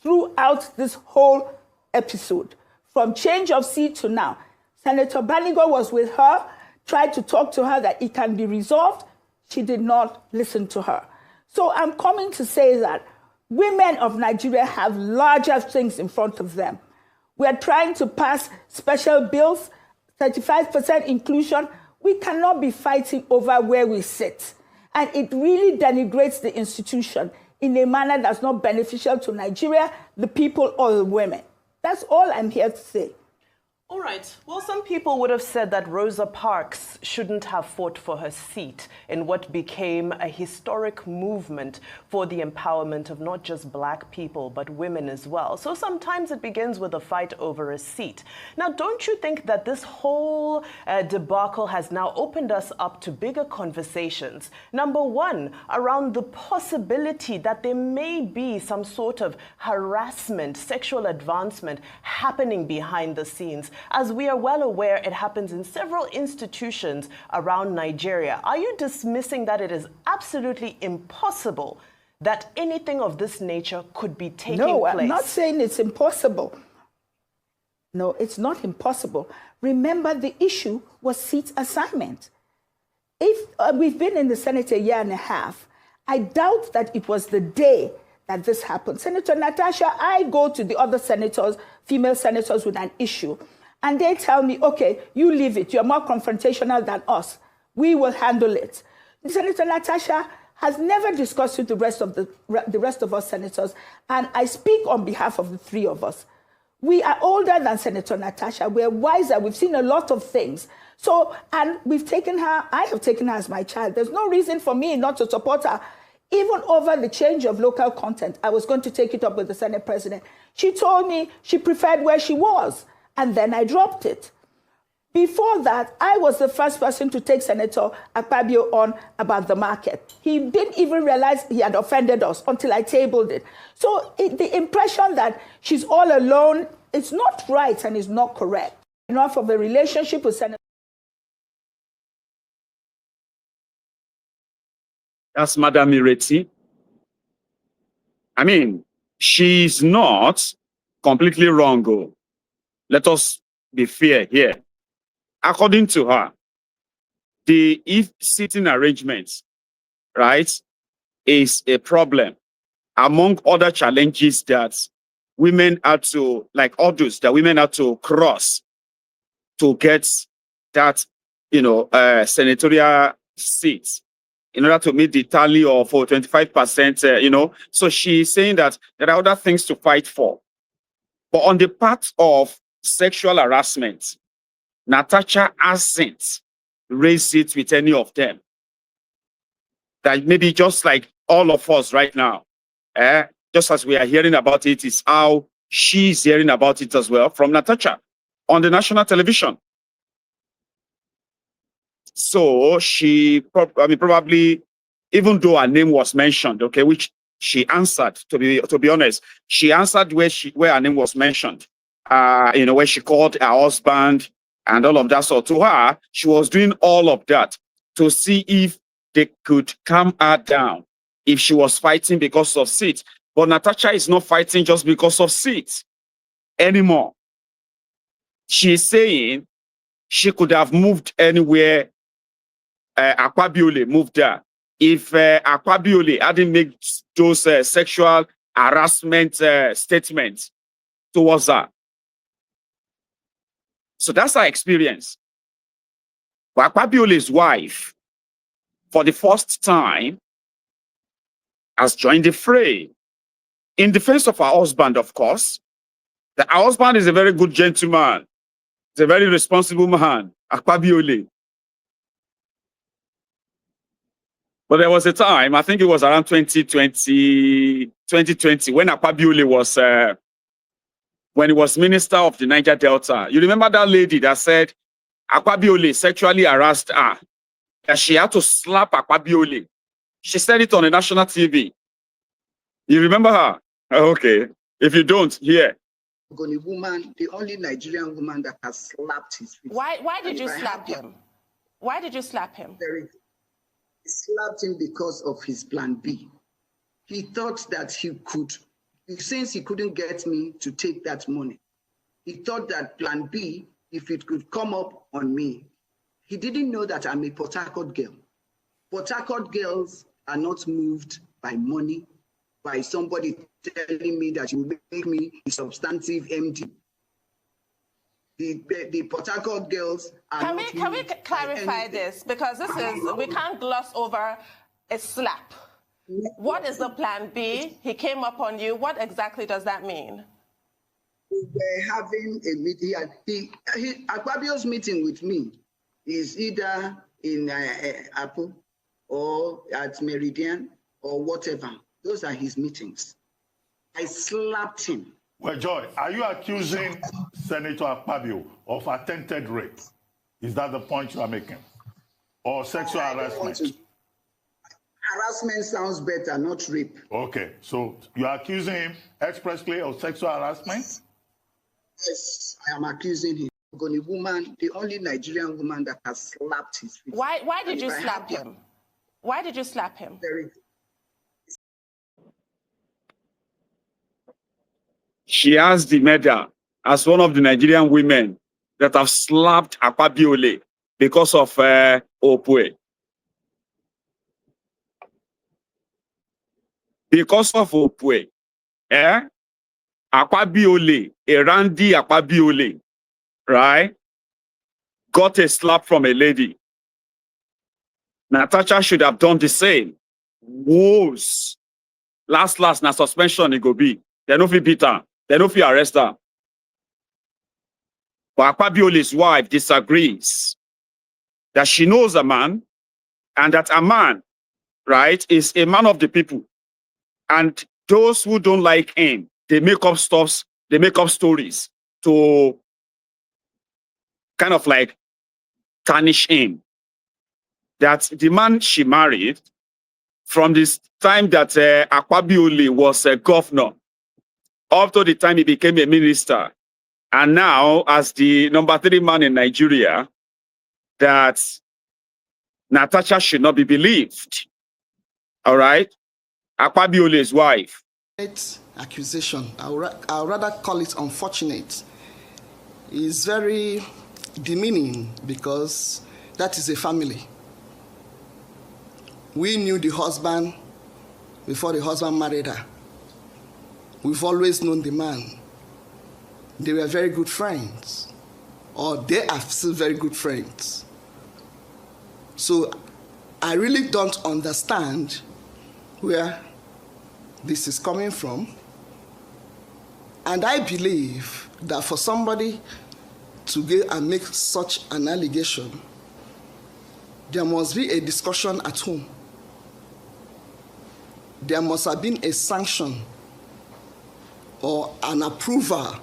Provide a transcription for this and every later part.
throughout this whole episode, from change of seat to now. Senator Banigo was with her, tried to talk to her that it can be resolved. She did not listen to her. So I'm coming to say that women of Nigeria have larger things in front of them. We are trying to pass special bills, 35% inclusion. We cannot be fighting over where we sit. And it really denigrates the institution in a manner that's not beneficial to Nigeria, the people, or the women. That's all I'm here to say. All right. Well, some people would have said that Rosa Parks shouldn't have fought for her seat in what became a historic movement for the empowerment of not just Black people, but women as well. So sometimes it begins with a fight over a seat. Now, don't you think that this whole debacle has now opened us up to bigger conversations? Number one, around the possibility that there may be some sort of harassment, sexual advancement happening behind the scenes. As we are well aware, it happens in several institutions around Nigeria. Are you dismissing that it is absolutely impossible that anything of this nature could be taking place? No, I'm not saying it's impossible. No, it's not impossible. Remember, the issue was seat assignment. If we've been in the Senate a year and a half, I doubt that it was the day that this happened. Senator Natasha, I go to the other senators, female senators, with an issue. And they tell me, okay, you leave it. You're more confrontational than us. We will handle it. Senator Natasha has never discussed with the rest of us senators. And I speak on behalf of the three of us. We are older than Senator Natasha. We're wiser. We've seen a lot of things. So, and we've taken her, I have taken her as my child. There's no reason for me not to support her. Even over the change of local content, I was going to take it up with the Senate President. She told me she preferred where she was. And then I dropped it. Before that, I was the first person to take Senator Akpabiole on about the market. He didn't even realize he had offended us until I tabled it. So the impression that she's all alone, it's not right and it's not correct. Enough of a relationship with Senator. That's Madam Ireti. I mean, she's not completely wrong, though. Let us be fair here. According to her, the seating arrangements, right, is a problem among other challenges that women had to, like others, that women had to cross to get that, senatorial seats in order to meet the tally of 25%, So she's saying that there are other things to fight for. But on the part of sexual harassment, Natasha hasn't raised it with any of them. That maybe just like all of us right now, just as we are hearing about it, is how she's hearing about it as well from Natasha on the national television. So she, probably, even though her name was mentioned, okay, which she answered, to be honest, she answered where her name was mentioned. Where she called her husband and all of that. So to her, she was doing all of that to see if they could calm her down, if she was fighting because of seat. But Natasha is not fighting just because of seat anymore. She's saying she could have moved anywhere Akpabiole moved there. If Akpabiole hadn't made those sexual harassment statements towards her. So that's our experience. But Akpabiole's wife, for the first time, has joined the fray. In defense of her husband, of course. Her husband is a very good gentleman. He's a very responsible man, Akpabiole. But there was a time, I think it was around 2020, when Akpabiole was, when he was Minister of the Niger Delta. You remember that lady that said Akpabiole sexually harassed her, that she had to slap Akpabiole. She said it on the national TV. You remember her? Okay. If you don't, here. Woman, the only Nigerian woman that has slapped his face. Why did you slap him? Why did you slap him? He slapped him because of his plan B. He thought that he could Since he couldn't get me to take that money, he thought that plan B, if it could come up on me, he didn't know that I'm a Port Harcourt girl. Port Harcourt girls are not moved by money, by somebody telling me that you make me a substantive MD. The Port Harcourt girls are Can we clarify this? Because this is, we can't gloss over a slap. What is the plan B? He came up on you. What exactly does that mean? We were having a meeting. Akpabiole's meeting with me is either in Apple or at Meridian or whatever. Those are his meetings. I slapped him. Well, Joy, are you accusing Senator Akpabiole of attempted rape? Is that the point you are making? Or sexual harassment? Harassment sounds better, not rape. Okay, so you are accusing him expressly of sexual harassment? Yes, I am accusing him. A woman, the only Nigerian woman that has slapped his face. Why did you slap him? Why did you slap him? She has the medal as one of the Nigerian women that have slapped Akpabiole because of Opwe. Because of Opwe, Akpabiole, Randy Akpabiole, right, got a slap from a lady. Natasha should have done the same. Woes. Last, na suspension it go be. They no fit beat her. They no fit arrest her. But Akpabiole's wife disagrees that she knows a man and that a man, right, is a man of the people. And those who don't like him, they make up stuffs, they make up stories to kind of like tarnish him. That the man she married, from this time that Akpabiole was a governor, up to the time he became a minister, and now as the number 3 man in Nigeria, that Natasha should not be believed. All right? Akpabiole's wife. Accusation, I'll rather call it unfortunate, is very demeaning because that is a family. We knew the husband before the husband married her. We've always known the man. They were very good friends, or they are still very good friends. So I really don't understand where this is coming from. And I believe that for somebody to go and make such an allegation, there must be a discussion at home. There must have been a sanction or an approval.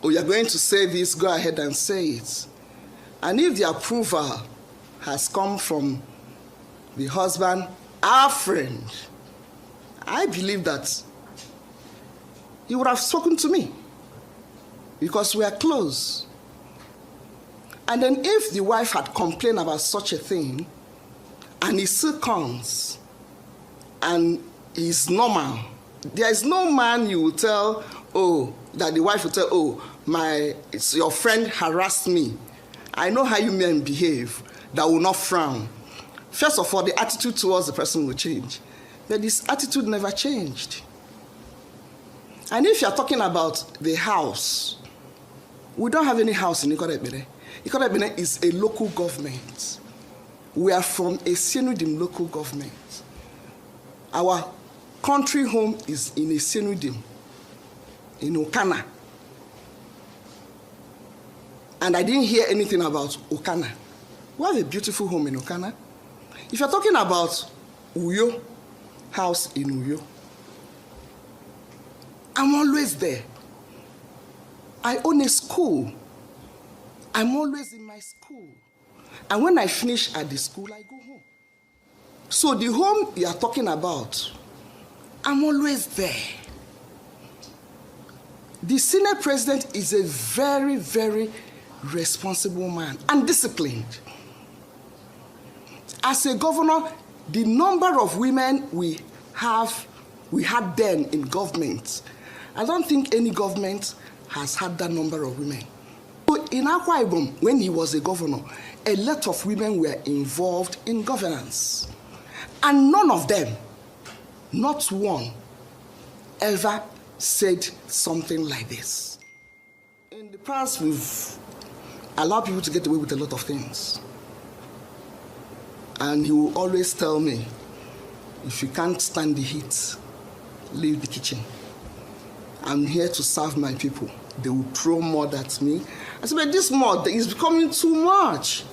Oh, you're going to say this, go ahead and say it. And if the approval has come from the husband, our friend, I believe that he would have spoken to me because we are close. And then if the wife had complained about such a thing and he still comes and he's normal, there is no man you will tell, oh, that the wife will tell, oh, your friend harassed me. I know how you men behave, that will not frown. First of all, the attitude towards the person will change. But this attitude never changed. And if you're talking about the house, we don't have any house in Akpabiole. Akpabiole is a local government. We are from a Senudim local government. Our country home is in a Senudim, in Okana. And I didn't hear anything about Okana. We have a beautiful home in Okana. If you're talking about Uyo, house in Uyo, I'm always there. I own a school. I'm always in my school. And when I finish at the school, I go home. So the home you are talking about, I'm always there. The Senate president is a very, very responsible man and disciplined. As a governor, the number of women we have we had then in government. I don't think any government has had that number of women. So in Akwa Ibom, when he was a governor, a lot of women were involved in governance. And none of them, not one, ever said something like this. In the past, we've allowed people to get away with a lot of things. And he will always tell me, if you can't stand the heat, leave the kitchen. I'm here to serve my people. They will throw mud at me. I said, but this mud is becoming too much.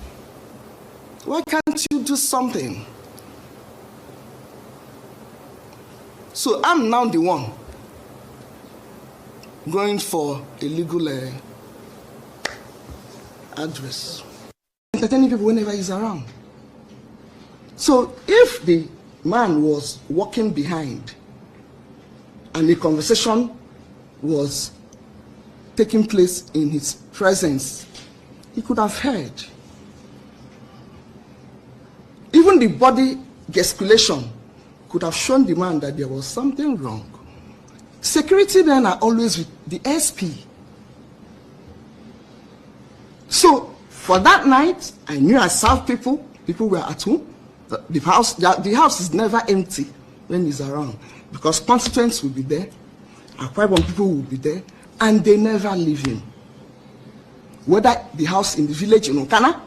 Why can't you do something? So I'm now the one going for a legal address. Entertaining people whenever he's around. So if the man was walking behind and the conversation was taking place in his presence, he could have heard. Even the body gesticulation could have shown the man that there was something wrong. Security men are always with the SP. So for that night, I knew I served people. People were at home. The house is never empty when he's around, because constituents will be there, Akwa Ibom people will be there, and they never leave him. Whether the house in the village in Okana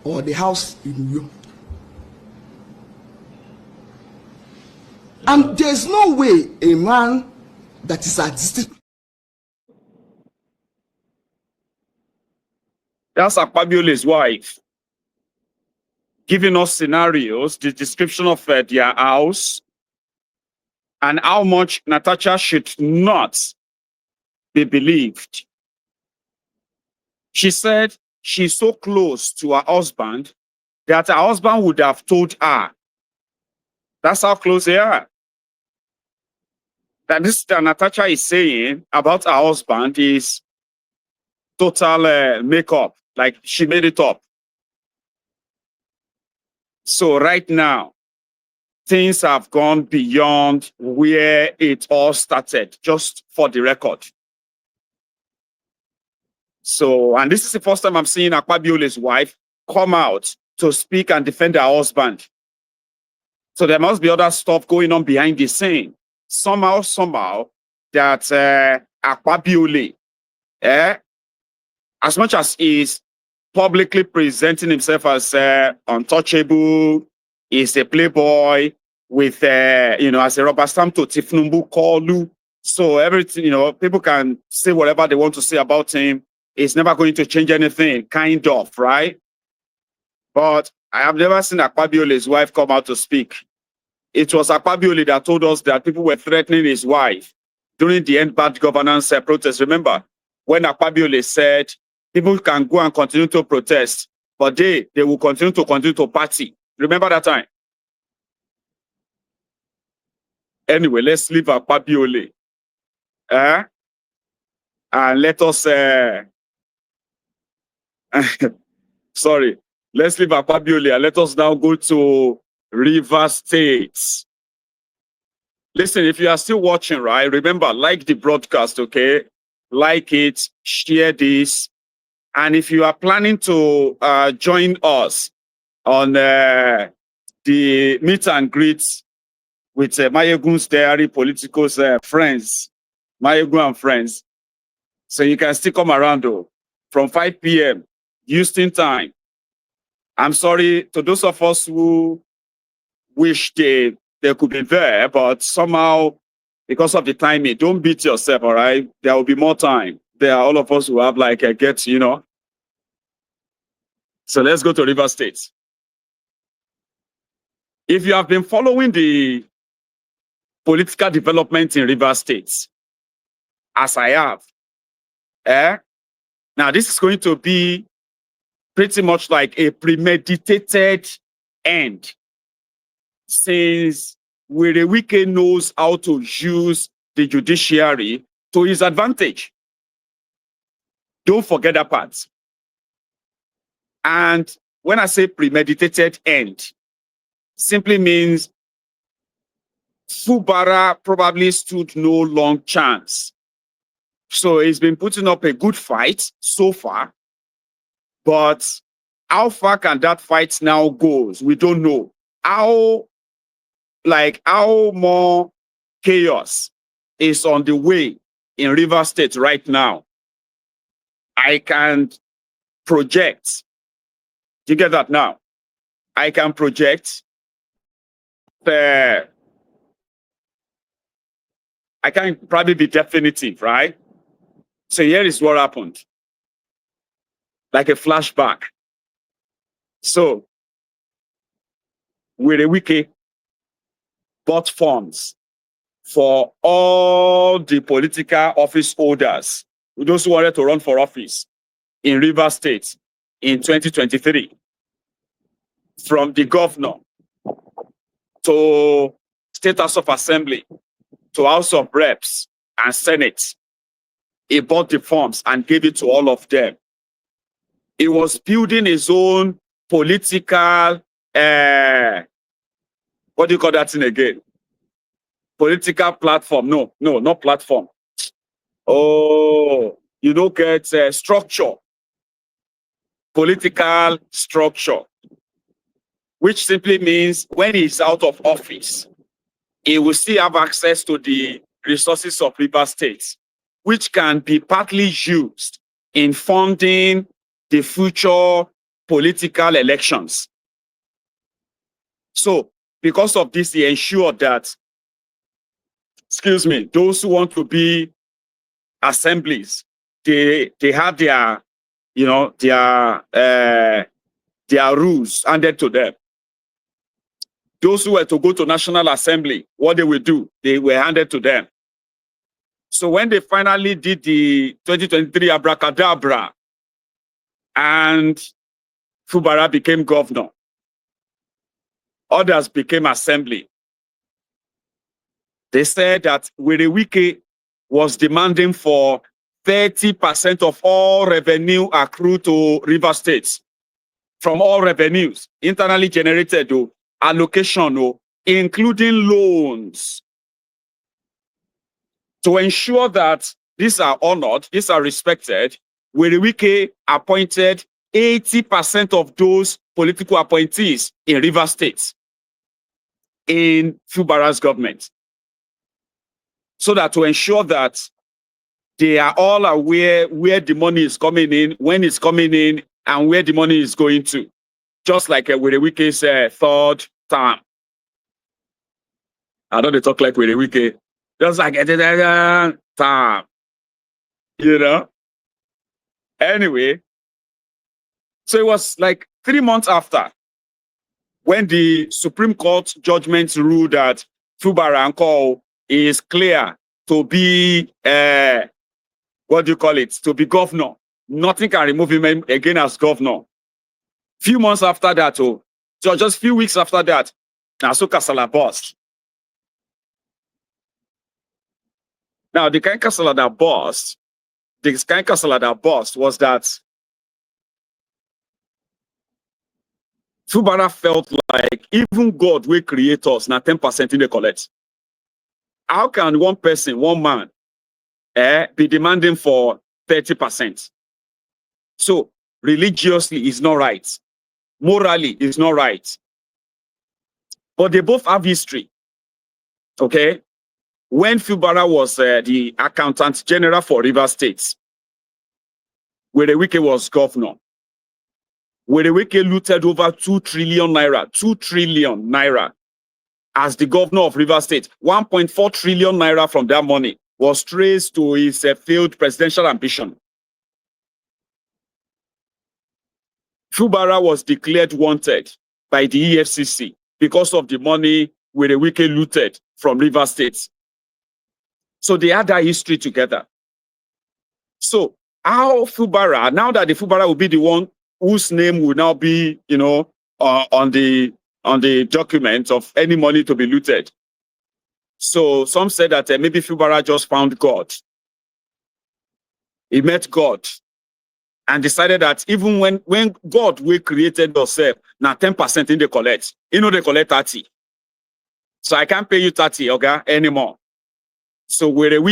or the house in Uyo. And there's no way a man that is artistic. That's Akpabiole's wife, giving us scenarios, the description of their house, and how much Natasha should not be believed. She said she's so close to her husband that her husband would have told her. That's how close they are. That this that Natasha is saying about her husband is total makeup, like she made it up. So right now, things have gone beyond where it all started, just for the record. So, and this is the first time I'm seeing Akpabiole's wife come out to speak and defend her husband. So there must be other stuff going on behind the scene. Somehow, that Akpabiole, as much as he's publicly presenting himself as untouchable, he's a playboy with, as a rubber stamp to Tifnumbu Kolu. So everything, people can say whatever they want to say about him. It's never going to change anything, kind of, right? But I have never seen Akpabiole's wife come out to speak. It was Akpabiole that told us that people were threatening his wife during the End Bad Governance protest. Remember, when Akpabiole said people can go and continue to protest, but they will continue to party. Remember that time? Anyway, let's leave Akpabiole. And let us sorry, let's leave Akpabiole and let us now go to Rivers State. Listen, if you are still watching, right, remember, like the broadcast, okay? Like it, share this. And if you are planning to join us on the meet and greet with Mayegun's Diary Politicals friends, Mayegun and friends, so you can still come around though, from 5 p.m. Houston time. I'm sorry to those of us who wish they could be there, but somehow, because of the timing, don't beat yourself, all right? There will be more time. There are all of us who have like a get, So let's go to River State. If you have been following the political development in River State, as I have, now this is going to be pretty much like a premeditated end, since Wike knows how to use the judiciary to his advantage. Don't forget that part. And when I say premeditated end, simply means Fubara probably stood no long chance. So he's been putting up a good fight so far. But how far can that fight now go? We don't know. How more chaos is on the way in Rivers State right now. I can project. Do you get that now? I can project. I can't probably be definitive, right? So here is what happened. Like a flashback. So, with a wiki, bought funds for all the political office holders, those who wanted to run for office in Rivers State in 2023, from the governor to State House of Assembly to House of Reps and Senate. He bought the forms and gave it to all of them. He was building his own political, what do you call that thing again? Political platform. No, not platform. Oh, you don't get structure. Political structure. Which simply means when he's out of office, he will still have access to the resources of Rivers State, which can be partly used in funding the future political elections. So, because of this, he ensured that, those who want to be assemblies, they have their rules handed to them. Those who were to go to National Assembly, what they will do, they were handed to them. So when they finally did the 2023 abracadabra and Fubara became governor, others became assembly, they said that Wirewike was demanding for 30% of all revenue accrued to Rivers State, from all revenues, internally generated, allocation, including loans. To ensure that these are honored, these are respected, Wirewike appointed 80% of those political appointees in Rivers State in Fubara's government. So that to ensure that they are all aware where the money is coming in, when it's coming in, and where the money is going to. Just like Wirewike's third term. I don't talk like Wirewike. Just like term. You know? Anyway, so it was like 3 months after when the Supreme Court judgment ruled that Fubara Anko is clear to be, to be governor. Nothing can remove him again as governor. Few months after that, so just few weeks after that, Naso Kasala burst. Now, the kind Kasala that burst, was that Fubara felt like even God will create us now 10% in the collect. How can one person, one man, be demanding for 30%? So religiously is not right. Morally is not right. But they both have history. Okay? When Fubara was the accountant general for Rivers State, Wirewike was governor, Wirewike looted over 2 trillion naira, 2 trillion naira as the governor of Rivers State. 1.4 trillion naira from that money was traced to his failed presidential ambition. Fubara was declared wanted by the EFCC because of the money Wirewike looted from Rivers State. So they had that history together. So how Fubara, now that the Fubara will be the one whose name will now be, on the document of any money to be looted. So some said that maybe Fubara just found God. He met God and decided that even when God we created yourself, now 10% in the collect, they collect 30. So I can't pay you 30, okay, anymore. So we're a week